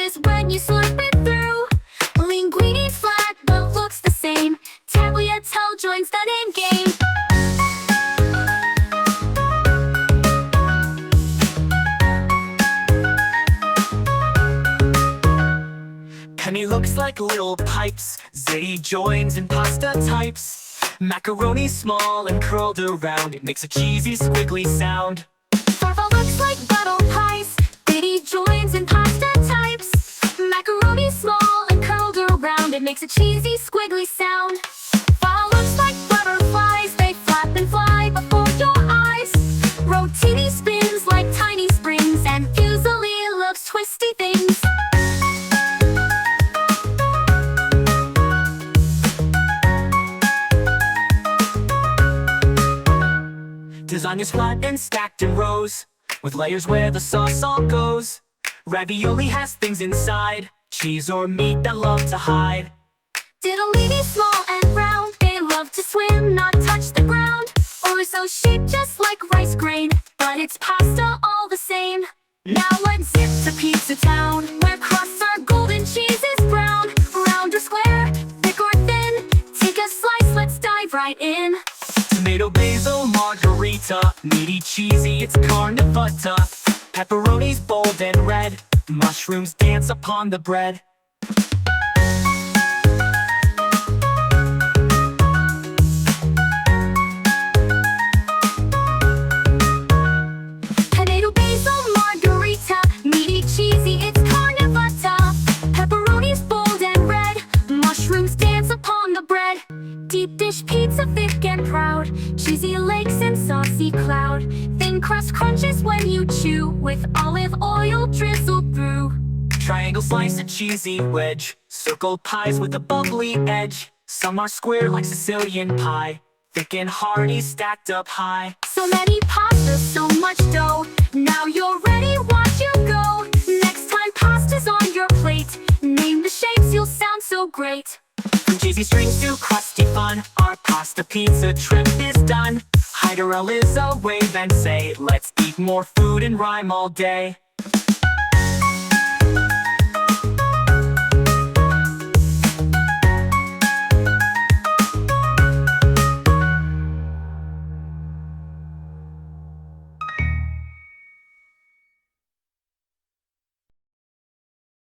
squishes when you slurp it through. Linguine flat but looks the same. Tagliatelle joins the name game. Penne looks like little pipes. Ziti joins in pasta types. Macaroni small and curled around. It makes a cheesy squiggly sound. Farfa looks like bottle pies. Ziti joins in pasta types. Macaroni small and curled around. It makes a cheesy squiggly sound. Fa looks like butterflies. They flap and fly before your eyes. Rotini spins like tiny springs. And fusilli loves twisty things. Design is flat and stacked in rows, with layers where the sauce all goes. Ravioli has things inside, cheese or meat that love to hide. Diddledy small and round. They love to swim, not touch the ground. Orzo shaped just like rice grain, but it's pasta all the same. Now let's zip to Pizza Town, where crusts are golden, cheese is brown. Round or square, thick or thin, take a slice, let's dive right in. Tomato, basil, margarita, meaty, cheesy, it's carne butter. Pepperoni's bold and red, mushrooms dance upon the bread. Tomato, basil, margarita, meaty, cheesy, it's carne butter. Pepperoni's bold and red, mushrooms dance upon the bread. Deep dish pizza, thick and proud, cheesy lakes and saucy cloud. Thin crust crunches when you chew, with olive oil drizzled through. Triangle slice, a cheesy wedge, circle pies with a bubbly edge. Some are square like Sicilian pie, thick and hearty stacked up high. So many pastas, so much dough, now you're ready, watch you go. Next time pasta's on your plate, name the shapes, you'll sound so great. From cheesy strings to crusty fun, our pasta pizza trip is done. Hide or Eliza, wave and say, let's eat more food and rhyme all day.